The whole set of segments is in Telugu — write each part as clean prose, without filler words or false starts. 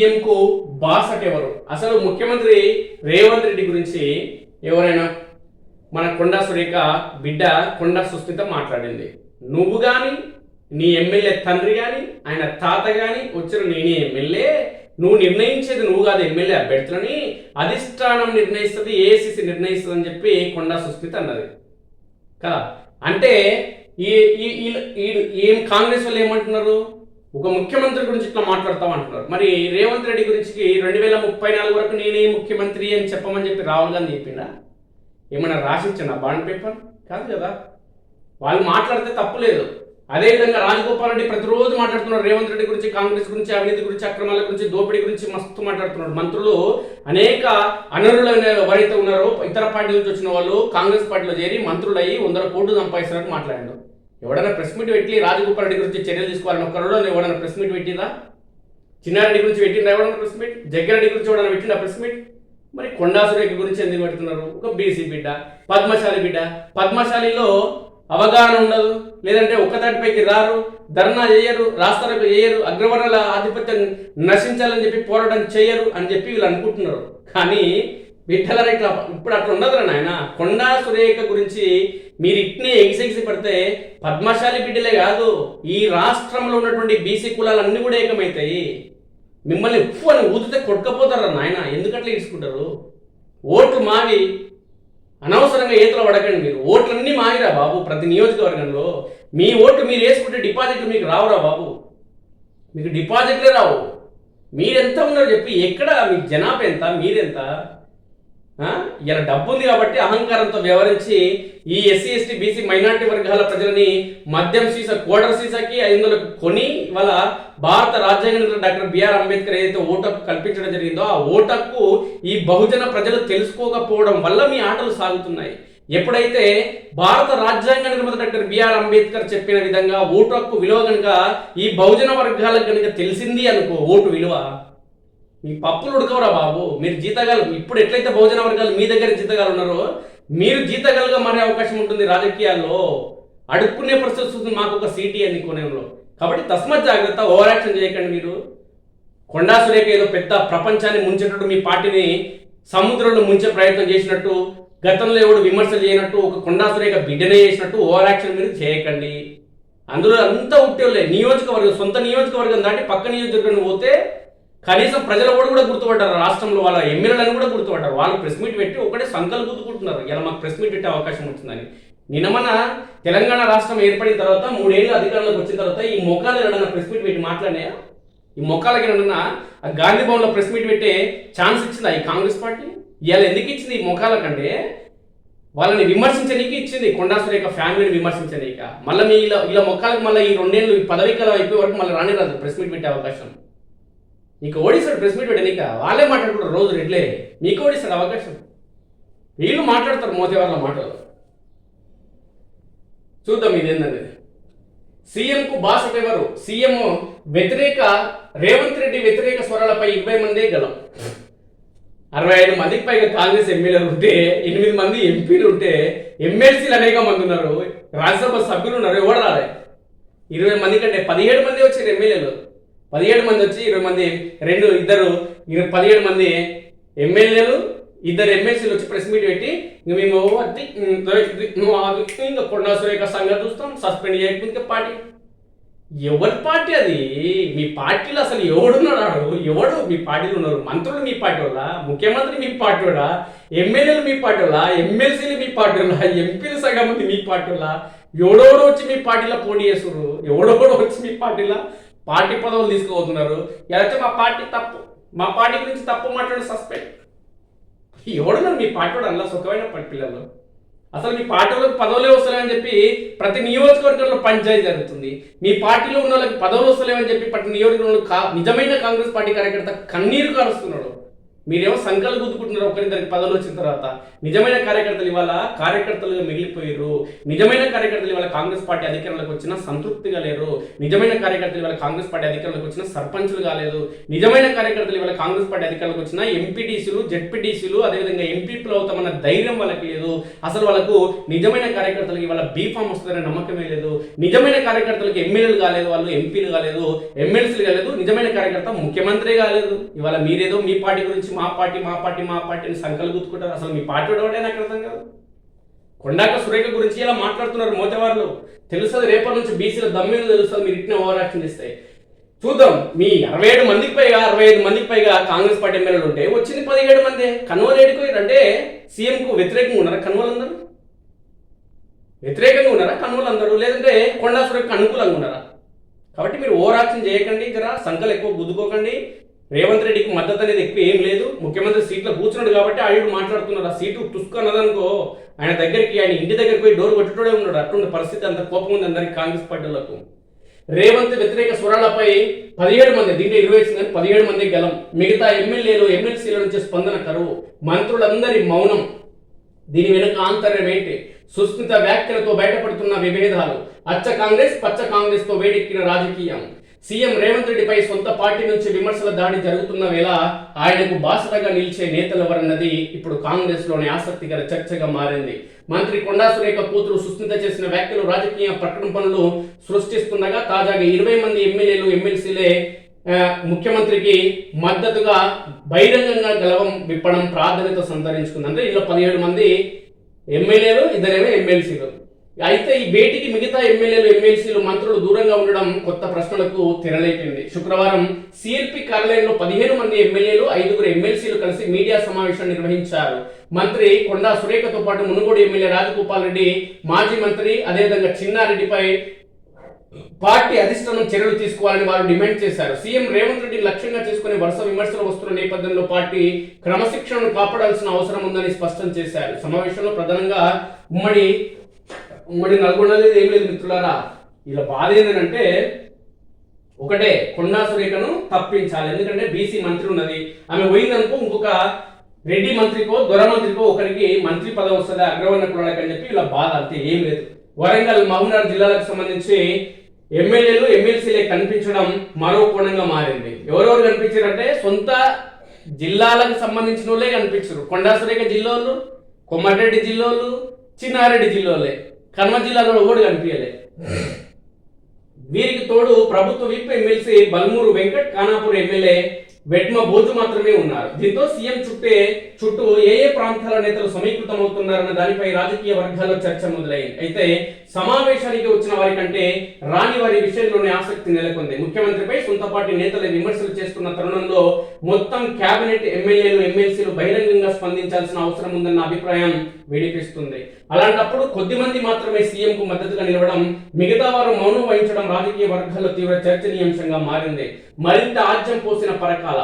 సీఎంకు బాస్ అంటే ఎవరు? అసలు ముఖ్యమంత్రి రేవంత్ రెడ్డి గురించి ఎవరైనా మన కొండా సురేఖ బిడ్డ కొండా సుస్మిత మాట్లాడింది. నువ్వు కానీ నీ ఎమ్మెల్యే తండ్రి కానీ ఆయన తాత కానీ వచ్చిన నేనే ఎమ్మెల్యే, నువ్వు నిర్ణయించేది నువ్వు కాదు ఎమ్మెల్యే అభ్యర్థులని, అధిష్టానం నిర్ణయిస్తుంది, ఏఐసిసి నిర్ణయిస్తుంది అని చెప్పి కొండా సుస్మిత అన్నది కదా. అంటే ఏం కాంగ్రెస్ వాళ్ళు ఏమంటున్నారు, ఒక ముఖ్యమంత్రి గురించి ఇట్లా మాట్లాడతాం అంటున్నారు. మరి రేవంత్ రెడ్డి గురించి 2034 వరకు నేనే ముఖ్యమంత్రి అని చెప్పమని చెప్పి రాహుల్ గాంధీ చెప్పిండా? ఏమైనా రాసిచ్చిన బాండ్ పేపర్ కాదు కదా. వాళ్ళు మాట్లాడితే తప్పులేదు. అదేవిధంగా రాజగోపాల్ రెడ్డి ప్రతిరోజు మాట్లాడుతున్నారు రేవంత్ రెడ్డి గురించి, కాంగ్రెస్ గురించి, అవినీతి గురించి, అక్రమాల గురించి, దోపిడీ గురించి మస్తు మాట్లాడుతున్నారు. మంత్రులు అనేక అనర్హులు ఎవరైతే ఉన్నారో ఇతర పార్టీ నుంచి వచ్చిన వాళ్ళు కాంగ్రెస్ పార్టీలో చేరి మంత్రులు అయ్యి 100 కోట్లు సంపాదిస్తున్నట్టు మాట్లాడారు. ఎవడైనా ప్రెస్ మీట్ పెట్టి రాజగోపాల్ రెడ్డి గురించి చర్యలు తీసుకోవాలని ఒక్కడో ఎవడైనా ప్రెస్ మీట్ పెట్టిందా? చిన్నారెడ్డి గురించి పెట్టిందా ఎవడన్నా ప్రెస్ మీట్? జగ్గారెడ్డి గురించి ఎవడన్నా పెట్టిందా ప్రెస్ మీట్? మరి కొండా సురేఖ గురించి ఎందుకు పెడుతున్నారు? ఒక బీసీ బిడ్డ, పద్మశాలి బిడ్డ, పద్మశాలిలో అవగాహన ఉండదు, లేదంటే ఒక్కతాటిపైకి రారు, ధర్నా చేయరు, రాస్తారకు చేయరు, అగ్రవర్ణాల ఆధిపత్యం నశించాలని చెప్పి పోరాటం చేయరు అని చెప్పి వీళ్ళు అనుకుంటున్నారు. కానీ బిడ్డల ఇట్లా ఇప్పుడు అట్లా ఉండదురా నాయన. కొండా సురేఖ గురించి మీరు ఇట్నే ఎగిసెగిసి పడితే పద్మశాలి బిడ్డలే కాదు, ఈ రాష్ట్రంలో ఉన్నటువంటి బీసీ కులాలన్నీ కూడా ఏకమవుతాయి. మిమ్మల్ని ఉప్పు అని ఊదితే కొట్టుకపోతారా నాయన. ఎందుకట్లా ఇడుచుకుంటారు? ఓట్లు మావి, అనవసరంగా ఏతులు పడకండి మీరు. ఓట్లన్నీ మావిరా బాబు. ప్రతి నియోజకవర్గంలో మీ ఓట్లు మీరు వేసుకుంటే డిపాజిట్లు మీకు రావురా బాబు. మీకు డిపాజిట్లే రావు. మీరెంత ఉన్నారో చెప్పి, ఎక్కడ మీ జనాభా ఎంత, మీరెంత? ఇలా డబ్బు ఉంది కాబట్టి అహంకారంతో వ్యవహరించి ఈ ఎస్సీ ఎస్టీ బీసీ మైనారిటీ వర్గాల ప్రజలని మద్యం సీసా, కోడర్ సీసాకి 500 కొని ఇవాళ భారత రాజ్యాంగ డాక్టర్ బిఆర్ అంబేద్కర్ ఏదైతే ఓటు కల్పించడం జరిగిందో ఆ ఓటుకు ఈ బహుజన ప్రజలు తెలుసుకోకపోవడం వల్ల మీ ఆటలు సాగుతున్నాయి. ఎప్పుడైతే భారత రాజ్యాంగ నిర్మాత డాక్టర్ బిఆర్ అంబేద్కర్ చెప్పిన విధంగా ఓటు హక్కు విలువ కనుక ఈ బహుజన వర్గాలకు కనుక తెలిసింది అనుకో, ఓటు విలువ, మీ పప్పులు ఉడకవరా బాబు. మీరు జీతగాలు ఇప్పుడు ఎట్లయితే బహుజన వర్గాలు మీ దగ్గర జీతగాలు ఉన్నారో మీరు జీతగాలుగా మారే అవకాశం ఉంటుంది రాజకీయాల్లో. అడుక్కునే పరిస్థితి వస్తుంది మాకు ఒక సీటీ అని కొనేలో. కాబట్టి తస్మత్ జాగ్రత్త, ఓవర్ యాక్షన్ చేయకండి మీరు. కొండా సురేఖ ఏదో పెద్ద ప్రపంచాన్ని ముంచేటట్టు మీ పార్టీని సముద్రంలో ముంచే ప్రయత్నం చేసినట్టు, గతంలో ఎవడు విమర్శలు చేయనట్టు, ఒక కొండా సురేఖ బిడ్డనే చేసినట్టు ఓవర్ యాక్షన్ మీరు చేయకండి. అందులో అంతా ఉట్టేలే. నియోజకవర్గం, సొంత నియోజకవర్గం దాటి పక్క నియోజకవర్గం పోతే కనీసం ప్రజల కూడా గుర్తుపడ్డారు. రాష్ట్రంలో వాళ్ళ ఎమ్మెల్యేలను కూడా గుర్తుపడ్డారు. వాళ్ళు ప్రెస్ మీట్ పెట్టి ఒకటే సంకలు గుర్తుకుంటున్నారు ఇలా మాకు ప్రెస్ మీట్ పెట్టే అవకాశం వచ్చిందని. నిన్న తెలంగాణ రాష్ట్రం ఏర్పడిన తర్వాత 3 ఏళ్ళు అధికారంలోకి వచ్చిన తర్వాత ఈ మొక్కలు ఎవరన్నా ప్రెస్ మీట్ పెట్టి మాట్లాడినాయా? ఈ మొక్కలకి ఎవరన్నా ఆ గాంధీ భవన్లో ప్రెస్ మీట్ పెట్టే ఛాన్స్ ఇచ్చిందా ఈ కాంగ్రెస్ పార్టీ? ఇవాళ ఎందుకు ఇచ్చింది ఈ మొక్కలకంటే వాళ్ళని విమర్శించనీకి ఇచ్చింది. కొండా సురేఖ ఫ్యామిలీని విమర్శించనీక. మళ్ళీ మీ ఇలా మొక్కలకు మళ్ళీ ఈ 2 ఏళ్ళు పదవీ కాలం అయిపోయే వరకు మళ్ళీ రానిరాదు ప్రెస్ మీట్ పెట్టే అవకాశం. మీకు ఓడిస్తాడు ప్రెస్ మీట్ పెట్టనీక. వాళ్ళే మాట్లాడుకుంటారు రోజు రెడ్లే. మీకు ఓడిస్తాడు అవకాశం. వీళ్ళు మాట్లాడతారు మోతేవాళ్ళ మాటలు. చూద్దాం ఇదేంటనేది. సీఎంకు బాస్ ఎవరు? సీఎం వ్యతిరేక రేవంత్ రెడ్డి వ్యతిరేక స్వరాలపై 20 మందే గలం. 65 మందికి పైగా కాంగ్రెస్ ఎమ్మెల్యేలు ఉంటే, 8 మంది ఎంపీలు ఉంటే, ఎమ్మెల్సీలు అనేక మంది ఉన్నారు, రాజ్యసభ సభ్యులు ఉన్నారు. ఎవరు రాలే? 20 మంది కంటే 17 మంది వచ్చారు ఎమ్మెల్యేలు. 17 మంది వచ్చి 20 మంది, 17 మంది ఎమ్మెల్యేలు, 2 ఎమ్మెల్సీలు వచ్చి ప్రెస్ మీట్ పెట్టి మేము ఇంకా కొండా సురేఖ సంగతి చూస్తాం, సస్పెండ్ చేయకపోతే పార్టీ. ఎవరి పార్టీ అది? మీ పార్టీలో అసలు ఎవడున్నాడు? ఎవడు మీ పార్టీలో ఉన్నారు? మంత్రులు మీ పార్టీ వాళ్ళ, ముఖ్యమంత్రి మీ పార్టీ వాళ్ళ, ఎమ్మెల్యేలు మీ పార్టీ వాళ్ళ, ఎమ్మెల్సీలు మీ పార్టీ వాళ్ళ, ఎంపీలు సగం మంది మీ పార్టీ వాళ్ళ. ఎవడోడో వచ్చి మీ పార్టీలో పోటీ చేస్తున్నారు. ఎవడోడో వచ్చి మీ పార్టీలో పార్టీ పదవులు తీసుకుపోతున్నారు. ఎలా మా పార్టీ తప్పు, మా పార్టీ గురించి తప్పు మాట్లాడి సస్పెండ్. ఎవడున్నారు మీ పార్టీ వాడు? అలా సుఖమైన పిల్లలు. అసలు మీ పార్టీలోకి పదవులే వస్తలేవని చెప్పి ప్రతి నియోజకవర్గంలో పంచాయతీ జరుగుతుంది. మీ పార్టీలో ఉన్న వాళ్ళకి పదవులు వస్తలేవని చెప్పి ప్రతి నియోజకవర్గంలో నిజమైన కాంగ్రెస్ పార్టీ కార్యకర్త కన్నీరు కారుస్తున్నాడు. మీరేమో సంకలు గుద్దుకుంటున్నారు ఒకరిద్దరికి పదవులు వచ్చిన తర్వాత. నిజమైన కార్యకర్తలు ఇవాళ కార్యకర్తలుగా మిగిలిపోయారు. నిజమైన కార్యకర్తలు ఇవాళ కాంగ్రెస్ పార్టీ అధికారంలోకి వచ్చినా సంతృప్తిగా లేరు. నిజమైన కార్యకర్తలు ఇవాళ కాంగ్రెస్ పార్టీ అధికారంలోకి వచ్చినా సర్పంచులు కాలేదు. నిజమైన కార్యకర్తలు ఇవాళ కాంగ్రెస్ పార్టీ అధికారంలోకి వచ్చినా ఎంపీటీసీలు, జెడ్పీటీసీలు, అదేవిధంగా ఎంపీపీలు అవుతామన్న ధైర్యం వాళ్ళకి లేదు. అసలు వాళ్ళకు నిజమైన కార్యకర్తలకు ఇవాళ బీఫామ్ వస్తుందనే నమ్మకమే లేదు. నిజమైన కార్యకర్తలకు ఎమ్మెల్యేలు కాలేదు, వాళ్ళు ఎంపీలు కాలేదు, ఎమ్మెల్సీలు కాలేదు. నిజమైన కార్యకర్త ముఖ్యమంత్రి కాలేదు. ఇవాళ మీరేదో మీ పార్టీ గురించి మా పార్టీ అని సంకలు గుర్తుకుంటారు. అసలు మీ పార్టీ వాడే నాకు అర్థం కాదు. కొండాక సురేఖ గురించి ఇలా మాట్లాడుతున్నారు మోతవారులు. తెలుస్తుంది రేపటి నుంచి బీసీల దమ్మేలు తెలుస్తుంది మీరు ఇట్లా ఓవర్ యాక్షన్ ఇస్తే. చూద్దాం. మీ 65 మందికి పైగా కాంగ్రెస్ పార్టీ ఎమ్మెల్యేలు ఉంటే వచ్చింది 17 మంది. కన్వలు ఏడుకోయారు అంటే సీఎంకు వ్యతిరేకంగా ఉన్నారా కన్వలందరూ? వ్యతిరేకంగా ఉన్నారా కన్వలందరూ? లేదంటే కొండా సురేఖకు అనుకూలంగా ఉన్నారా? కాబట్టి మీరు ఓవర్ యాక్షన్ చేయకండి, జరా సంకలు ఎక్కువ గుద్దుకోకండి. రేవంత్ రెడ్డికి మద్దతు అనేది ఎక్కువ ఏం లేదు. ముఖ్యమంత్రి సీట్లో కూర్చున్నాడు కాబట్టి ఆయన మాట్లాడుతున్నారు. ఆ సీటు తుసుకున్నదనుకో ఆయన దగ్గరికి, ఆయన ఇంటి దగ్గరికి పోయి డోర్ కొట్టుడే ఉన్నాడు. అటువంటి పరిస్థితి, అంత కోపం ఉంది అందరికి కాంగ్రెస్ పార్టీలకు. రేవంత్ వ్యతిరేక స్వరాలపై 17 మంది, దీంట్లో 20 17 మంది గెలం. మిగతా ఎమ్మెల్యేలు, ఎమ్మెల్సీల నుంచి స్పందన కరువు. మంత్రులందరి మౌనం. దీని వెనుక ఆంతర్యం ఏంటి? సుస్మిత వ్యాఖ్యలతో బయటపడుతున్న విభేదాలు. అచ్చ కాంగ్రెస్, పచ్చ కాంగ్రెస్ తో వేడెక్కిన రాజకీయం. సీఎం రేవంత్ రెడ్డిపై సొంత పార్టీ నుంచి విమర్శల దాడి జరుగుతున్న వేళ ఆయనకు బాసటగా నిలిచే నేతలెవరన్నది ఇప్పుడు కాంగ్రెస్ లోని ఆసక్తికర చర్చగా మారింది. మంత్రి కొండా సురేఖ కూతురు సుస్మిత చేసిన వ్యాఖ్యలు రాజకీయ ప్రకటనలు సృష్టిస్తుండగా తాజాగా 20 మంది ఎమ్మెల్యేలు, ఎమ్మెల్సీలే ముఖ్యమంత్రికి మద్దతుగా బహిరంగంగా గలవం విప్పడం ప్రాధాన్యత సంతరించుకుంది. అంటే ఇందులో 17 మంది ఎమ్మెల్యేలు, 2 ఎమ్మెల్సీలు. అయితే ఈ భేటీకి మిగతా ఎమ్మెల్యేలు, ఎమ్మెల్సీలు, మంత్రులు దూరంగా ఉండడం కొత్త ప్రశ్నలకు తెరలేపింది. శుక్రవారం సిఎల్పి కార్యాలయంలో 15 మంది ఎమ్మెల్యేలు, 5 ఎమ్మెల్సీలు కలిసి మీడియా సమావేశం నిర్వహించారు. మంత్రి కొండా సురేఖతో పాటు మునుగోడు ఎమ్మెల్యే రాజగోపాల్ రెడ్డి, మాజీ మంత్రి, అదేవిధంగా చిన్నారెడ్డిపై పార్టీ అధిష్టానం చర్యలు తీసుకోవాలని వారు డిమాండ్ చేశారు. సీఎం రేవంత్ రెడ్డి లక్ష్యంగా చేసుకునే వరుస విమర్శలు వస్తున్న నేపథ్యంలో పార్టీ క్రమశిక్షణను కాపాడాల్సిన అవసరం ఉందని స్పష్టం చేశారు. సమావేశంలో ప్రధానంగా ఉమ్మడి నల్గొండలో ఏం లేదు మిత్రులారా. ఇలా బాధ ఏంటంటే ఒకటే, కొండా సురేఖను తప్పించాలి. ఎందుకంటే బీసీ మంత్రి ఉన్నది, ఆమె పోయిందనుకో ఇంకొక రెడ్డి మంత్రికో, దొర మంత్రికో ఒకరికి మంత్రి పదవి వస్తుంది అగ్రవర్ణ కులాలకు అని చెప్పి ఇలా బాధ, అంతే ఏం లేదు. వరంగల్, మహబూబ్నగర్ జిల్లాలకు సంబంధించి ఎమ్మెల్యేలు, ఎమ్మెల్సీలే కనిపించడం మరో కోణంగా మారింది. ఎవరెవరు కనిపించారంటే సొంత జిల్లాలకు సంబంధించిన వాళ్ళే కనిపించారు. కొండా సురేఖ జిల్లాలు, కొమరెడ్డి జిల్లాలు, చిన్నారెడ్డి జిల్లాలే, కర్మ జిల్లాలో కూడా కనిపించలే. వీరికి తోడు ప్రభుత్వ whip MLC Balmoor Venkat, Khanapur MLA Vedma Bojju మాత్రమే ఉన్నారు. దీంతో సీఎం చుట్టూ ఏ ప్రాంతాల నేతలు సమీకృతమవుతున్నారన్న దానిపై రాజకీయ వర్గాల్లో చర్చ మొదలైంది. అయితే సమావేశానికి వచ్చిన వారి కంటే రాని వారి విషయంలోనే ఆసక్తి నెలకొంది. ముఖ్యమంత్రిపై సొంత పార్టీ నేతలు విమర్శలు చేస్తున్న తరుణంలో మొత్తం కేబినెట్ ఎమ్మెల్యేలు, ఎమ్మెల్సీలు బహిరంగంగా స్పందించాల్సిన అవసరం ఉందన్న అభిప్రాయం వినిపిస్తుంది. అలాంటప్పుడు కొద్దిమంది మాత్రమే సీఎం కు మద్దతుగా నిలవడం, మిగతా వారు మౌనం వహించడం రాజకీయ వర్గాల్లో తీవ్ర చర్చనీయాంశంగా మారింది. మరింత ఆజ్యం పోసిన పరకాల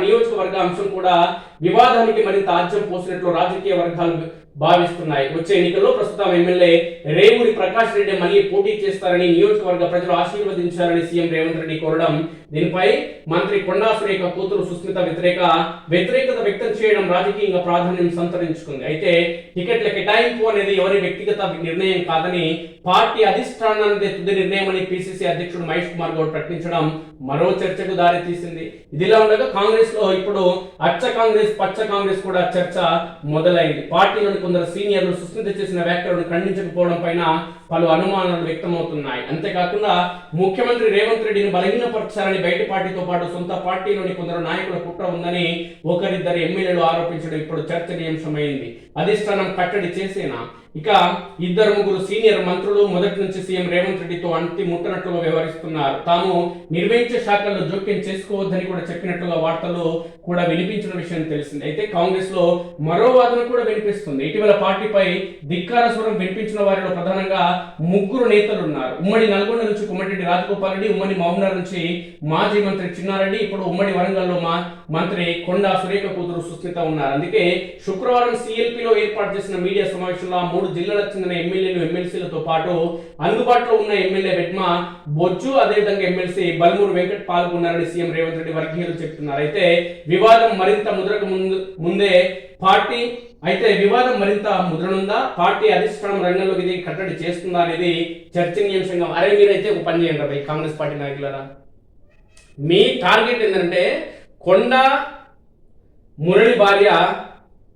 నియోజకవర్గ అంశం కూడా వివాదానికి మరింత ఆజ్యం పోసినట్లు రాజకీయ వర్గాలు భావిస్తున్నాయి. వచ్చే ఎన్నికల్లో ప్రస్తుతం ఎమ్మెల్యే రేవూరి ప్రకాష్ రెడ్డి మళ్ళీ పోటీ చేస్తారని నియోజకవర్గ ప్రజలు ఆశీర్వదించారని సీఎం రేవంత్ రెడ్డి కోరడం, దీనిపై మంత్రి కొండా సురేఖ కూతురు సుస్మిత వ్యతిరేకత వ్యక్తం చేయడం రాజకీయంగా ప్రాధాన్యం సంతరించుకుంది. అయితే టికెట్ల కేటాయింపు అనేది ఎవరి వ్యక్తిగత నిర్ణయం కాదని, పార్టీ అధిష్టానానికి తుది నిర్ణయమని పిసిసి అధ్యక్షుడు మహేష్ కుమార్ గౌడ్ ప్రకటించడం మరో చర్చకు దారి తీసింది. ఇదిలా ఉండగా కాంగ్రెస్ లో ఇప్పుడు అచ్చ కాంగ్రెస్, పచ్చ కాంగ్రెస్ కూడా చర్చ మొదలైంది. పార్టీలోని కొందరు సీనియర్లు సుస్మిత చేసిన వ్యాఖ్యలను ఖండించకపోవడం పైన పలు అనుమానాలు వ్యక్తమవుతున్నాయి. అంతేకాకుండా ముఖ్యమంత్రి రేవంత్ రెడ్డిని బలహీనపరచాలని బయట పార్టీతో పాటు సొంత పార్టీలోని కొందరు నాయకుల కుట్ర ఉందని ఒకరిద్దరు ఎమ్మెల్యేలు ఆరోపించడం ఇప్పుడు చర్చనీయాంశమైంది. అధిష్టానం కట్టడి చేసేనా? ఇక 2-3 సీనియర్ మంత్రులు మొదటి నుంచి సీఎం రేవంత్ రెడ్డితో అంటి ముట్టనట్లుగా వ్యవహరిస్తున్నారు. తాము నిర్వహించే శాఖల్లో జోక్యం చేసుకోవద్దని కూడా చెప్పినట్లుగా వార్తలు కూడా వినిపించిన విషయం తెలిసింది. అయితే కాంగ్రెస్ లో మరో వాదన కూడా వినిపిస్తుంది. ఇటీవల పార్టీపై ధిక్కార స్వరం వినిపించిన వారిలో ప్రధానంగా 3 నేతలు ఉన్నారు. ఉమ్మడి నల్గొండ నుంచి కొమరెడ్డి రాజగోపాల్ రెడ్డి, ఉమ్మడి మహబూబ్నగర్ నుంచి మాజీ మంత్రి చిన్నారెడ్డి, ఇప్పుడు ఉమ్మడి వరంగల్లో మంత్రి కొండా సురేఖ కూతురు సుస్మిత ఉన్నారు. అందుకే శుక్రవారం సిఎల్పిలో ఏర్పాటు చేసిన మీడియా సమావేశంలో 3 జిల్లాలకు చెందిన ఎమ్మెల్యేలు ఎమ్మెల్సీలతో పాటు అందుబాటులో ఉన్న ఎమ్మెల్యే వెడ్మ బొజ్జు అదేవిధంగా ఎమ్మెల్సీ బల్మూరు వెంకట్ పాల్గొన్నారని సీఎం రేవంత్ రెడ్డి వర్గీయులు చెప్తున్నారు. అయితే వివాదం మరింత ముద్రనుందా, పార్టీ అధిష్టానం రంగంలోకి ఇది కట్టడి చేస్తుందా అనేది చర్చనీయాంశంగా. అరే మీరైతే ఒక పని చేయండి రా కాంగ్రెస్ పార్టీ నాయకులారా, మీ టార్గెట్ ఏంటంటే కొండా మురళి భార్య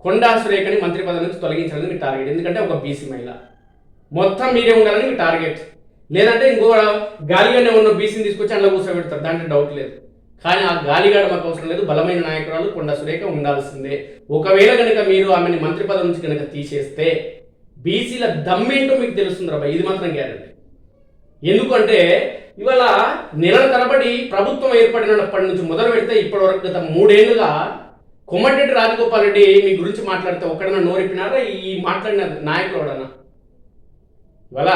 కొండా సురేఖని మంత్రి పదవి నుంచి తొలగించాలని మీ టార్గెట్. ఎందుకంటే ఒక బీసీ మహిళ, మొత్తం మీరే ఉండాలని మీ టార్గెట్. లేదంటే ఇంకో గాలిగానే ఉన్న బీసీని తీసుకొచ్చి అందులో కూర్చోబెడతారు, దాంట్లో డౌట్ లేదు. కానీ ఆ గాలిగాడ మాకు అవసరం లేదు, బలమైన నాయకురాలు కొండా సురేఖ ఉండాల్సిందే. ఒకవేళ కనుక మీరు ఆమెని మంత్రి పదవి నుంచి కనుక తీసేస్తే బీసీల దమ్మేంటో మీకు తెలుస్తుంది రా, ఇది మాత్రం గ్యారెంటీ. ఎందుకంటే ఇవాళ నెలల తరబడి ప్రభుత్వం ఏర్పడినప్పటి నుంచి మొదలు పెడితే ఇప్పటి వరకు గత 3 ఏళ్లుగా కొమ్మటిరెడ్డి రాజగోపాల్ రెడ్డి మీ గురించి మాట్లాడితే ఒక్కడన్నా నోరిపినారా? ఈ మాట్లాడిన నాయకులు ఎవడన్నా? ఇవాళ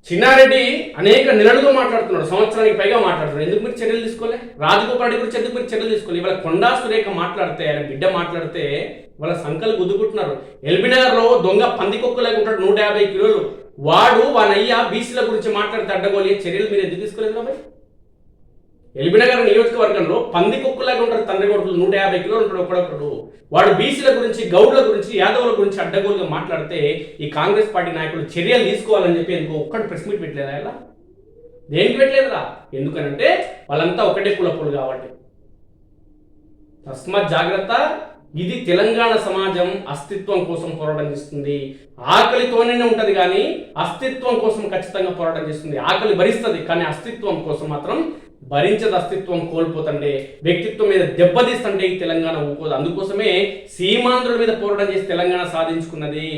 చిన్నారెడ్డి అనేక నెలలుగా మాట్లాడుతున్నాడు, సంవత్సరానికి పైగా మాట్లాడుతున్నాడు. ఎందుకు మీరు చర్యలు తీసుకోలే? రాజగోపాల్ రెడ్డి గురించి ఎందుకు మీరు చర్యలు తీసుకోవాలి? ఇవాళ కొండా సురేఖ మాట్లాడితే, ఆయన బిడ్డ మాట్లాడితే వాళ్ళ సంకలు గుద్దుకుంటున్నారు. ఎల్బీనగర్లో దొంగ పందికొక్కు లేకుంటాడు 150 కిలోలు, వాడు వానయ్య బీసీల గురించి మాట్లాడితే అడ్డగోలి చర్యలు మీరు ఎందుకు తీసుకోలేదు కాబట్టి? ఎల్బీనగర్ నియోజకవర్గంలో పందికొక్కులాగా ఉంటారు తండ్రి కొడుకులు, 150 కిలోలు ఉంటాడు ఒకడొకడు. వాడు బీసీల గురించి, గౌడ్ల గురించి, యాదవుల గురించి అడ్డగోలుగా మాట్లాడితే ఈ కాంగ్రెస్ పార్టీ నాయకులు చర్యలు తీసుకోవాలని చెప్పి ఎందుకు ఒక్కటి ప్రెస్ మీట్ పెట్టలేదా? ఇలా దేనికి పెట్టలేదురా? ఎందుకనంటే వాళ్ళంతా ఒకటే కులపులు కాబట్టి. తస్మాత్ జాగ్రత్త. ఇది తెలంగాణ సమాజం అస్తిత్వం కోసం పోరాటం చేస్తుంది. ఆకలితోనే ఉంటుంది కానీ అస్తిత్వం కోసం ఖచ్చితంగా పోరాటం చేస్తుంది. ఆకలి భరిస్తుంది కానీ అస్తిత్వం కోసం మాత్రం భరించదు. అస్తిత్వం కోల్పోతుండే, వ్యక్తిత్వం మీద దెబ్బతీస్తుంటే ఈ తెలంగాణ ఊకోదు. అందుకోసమే సీమాంధ్రుల మీద పోరాటం చేసి తెలంగాణ సాధించుకున్నది.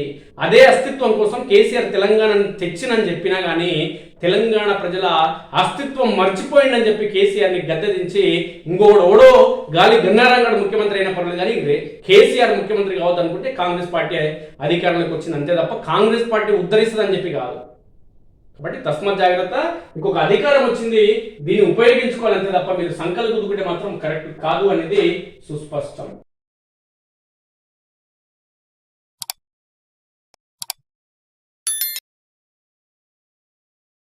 అదే అస్తిత్వం కోసం కేసీఆర్ తెలంగాణను తెచ్చినని చెప్పినా కానీ తెలంగాణ ప్రజల అస్తిత్వం మర్చిపోయిందని చెప్పి కేసీఆర్ని గద్దెదించి ఇంకోడోడో గాలి గన్నారంగడు ముఖ్యమంత్రి అయిన పర్లేదు కానీ కేసీఆర్ ముఖ్యమంత్రి కావద్దు అనుకుంటే కాంగ్రెస్ పార్టీ అధికారంలోకి వచ్చింది అంతే తప్ప కాంగ్రెస్ పార్టీ ఉద్ధరిస్తుందని చెప్పి కాదు. కాబట్టి తస్మాత్ జాగ్రత్త. ఇంకొక అధికారం వచ్చింది, దీన్ని ఉపయోగించుకోవాలంతే తప్ప మీరు సంకల్పం గుద్దుకుంటే మాత్రం కరెక్ట్ కాదు అనేది సుస్పష్టం.